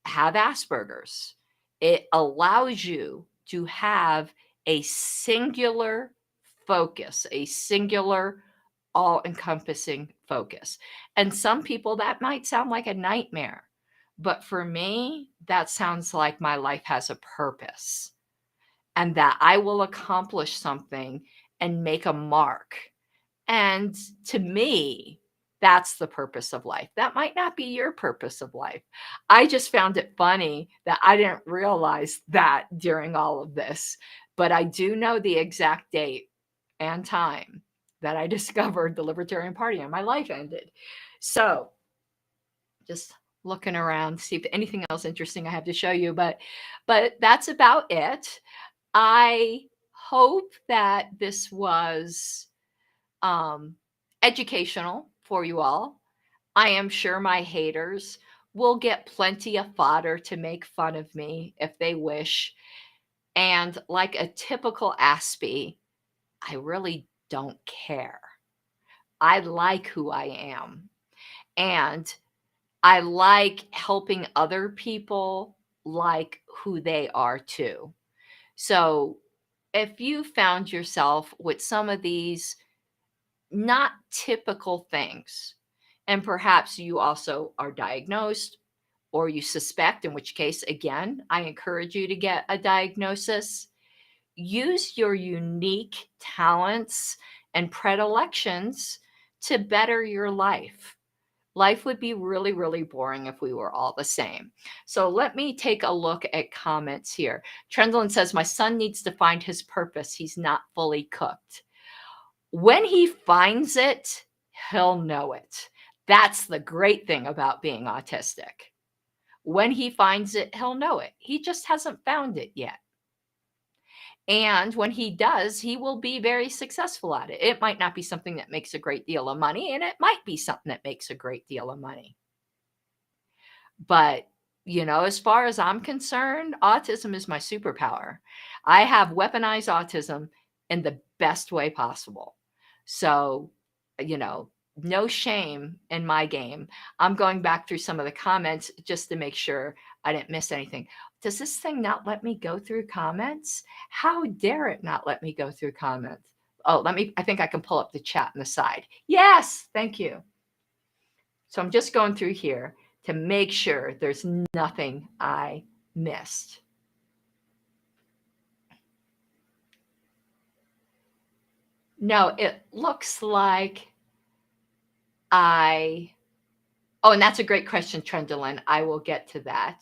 have Asperger's. It allows you to have a singular focus, a singular all-encompassing focus. And some people, that might sound like a nightmare. But for me, that sounds like my life has a purpose and that I will accomplish something and make a mark. And to me, that's the purpose of life. That might not be your purpose of life. I just found it funny that I didn't realize that during all of this, but I do know the exact date and time that I discovered the Libertarian Party and my life ended. So just looking around, see if anything else interesting I have to show you, but that's about it. I hope that this was educational for you all. I am sure my haters will get plenty of fodder to make fun of me if they wish. And like a typical Aspie, I really don't care. I like who I am. And I like helping other people like who they are too. So if you found yourself with some of these not typical things, and perhaps you also are diagnosed or you suspect, in which case, again, I encourage you to get a diagnosis. Use your unique talents and predilections to better your life. Life would be really, really boring if we were all the same. So let me take a look at comments here. Trendlin says, my son needs to find his purpose. He's not fully cooked. When he finds it, he'll know it. That's the great thing about being autistic. When he finds it, he'll know it. He just hasn't found it yet. And when he does, he will be very successful at it. It might not be something that makes a great deal of money, and it might be something that makes a great deal of money. But, you know, as far as I'm concerned, autism is my superpower. I have weaponized autism in the best way possible. So, you know, no shame in my game. I'm going back through some of the comments just to make sure I didn't miss anything. Does this thing not let me go through comments? How dare it not let me go through comments? Oh, I think I can pull up the chat on the side. Yes, thank you. So I'm just going through here to make sure there's nothing I missed. No, it looks like oh, and that's a great question, Trendolyn. I will get to that.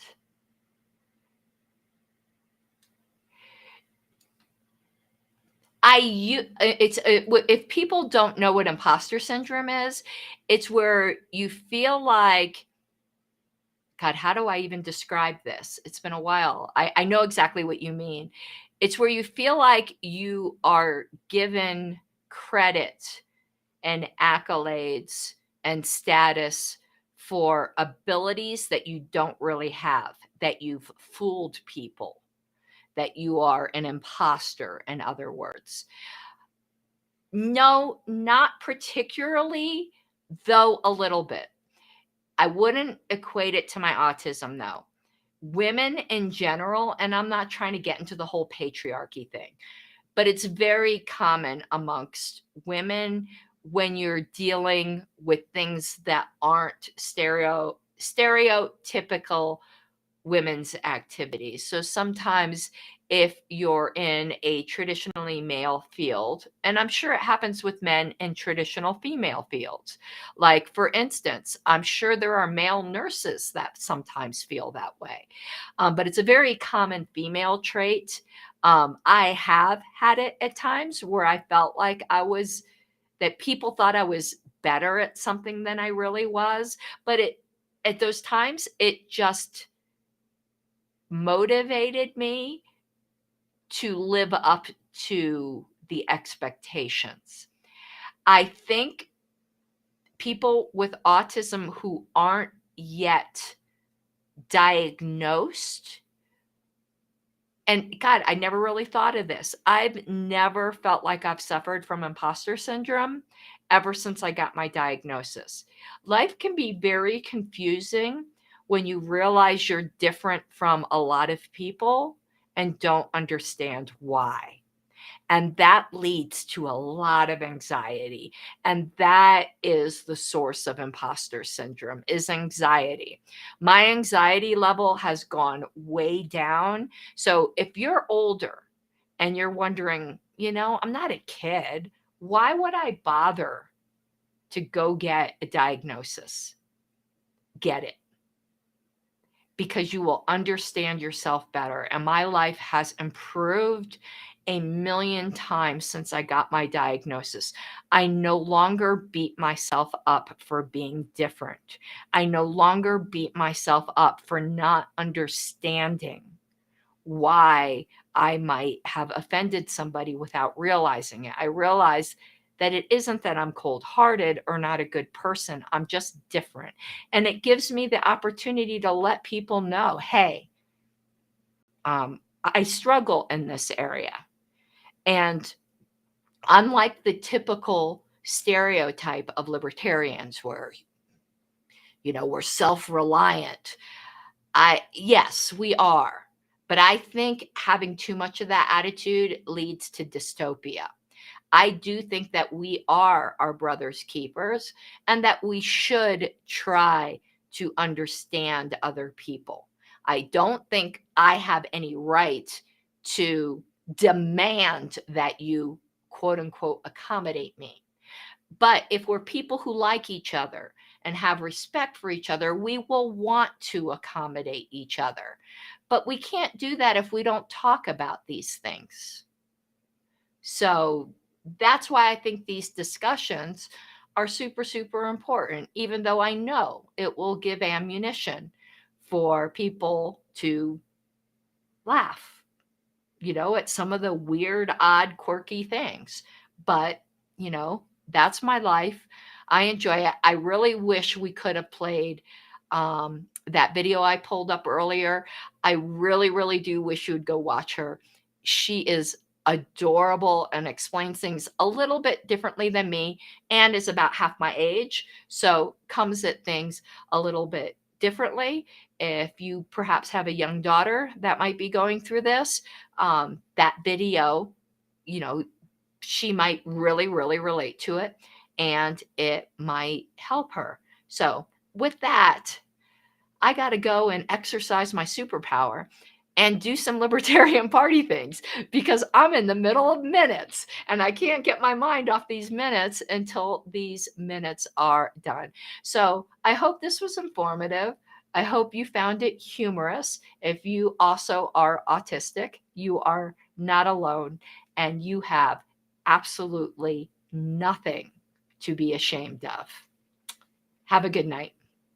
If people don't know what imposter syndrome is, it's where you feel like, God, how do I even describe this? It's been a while. I know exactly what you mean. It's where you feel like you are given credit and accolades and status for abilities that you don't really have, that you've fooled people, that you are an imposter, in other words. No, not particularly, though a little bit. I wouldn't equate it to my autism, though. Women in general, and I'm not trying to get into the whole patriarchy thing, but it's very common amongst women when you're dealing with things that aren't stereotypical women's activities. So sometimes if you're in a traditionally male field, and I'm sure it happens with men in traditional female fields. Like, for instance, I'm sure there are male nurses that sometimes feel that way. But it's a very common female trait. I have had it at times where I felt like that people thought I was better at something than I really was. But at those times, it just motivated me to live up to the expectations. I think people with autism who aren't yet diagnosed, and God, I never really thought of this. I've never felt like I've suffered from imposter syndrome ever since I got my diagnosis. Life can be very confusing when you realize you're different from a lot of people and don't understand why. And that leads to a lot of anxiety. And that is the source of imposter syndrome, is anxiety. My anxiety level has gone way down. So if you're older and you're wondering, I'm not a kid, why would I bother to go get a diagnosis? Get it. Because you will understand yourself better. And my life has improved a million times since I got my diagnosis. I no longer beat myself up for being different. I no longer beat myself up for not understanding why I might have offended somebody without realizing it. I realize that it isn't that I'm cold-hearted or not a good person. I'm just different. And it gives me the opportunity to let people know, hey, I struggle in this area. And unlike the typical stereotype of libertarians where, we're self-reliant, yes, we are. But I think having too much of that attitude leads to dystopia. I do think that we are our brother's keepers and that we should try to understand other people. I don't think I have any right to demand that you, quote unquote, accommodate me. But if we're people who like each other and have respect for each other, we will want to accommodate each other. But we can't do that if we don't talk about these things. So that's why I think these discussions are super, super important, even though I know it will give ammunition for people to laugh, at some of the weird, odd, quirky things. But, that's my life. I enjoy it. I really wish we could have played that video I pulled up earlier. I really, really do wish you would go watch her. She is adorable and explains things a little bit differently than me and is about half my age. So comes at things a little bit differently. If you perhaps have a young daughter that might be going through this, that video, she might really, really relate to it and it might help her. So with that, I got to go and exercise my superpower and do some Libertarian Party things because I'm in the middle of minutes and I can't get my mind off these minutes until these minutes are done. So I hope this was informative. I hope you found it humorous. If you also are autistic, you are not alone and you have absolutely nothing to be ashamed of. Have a good night.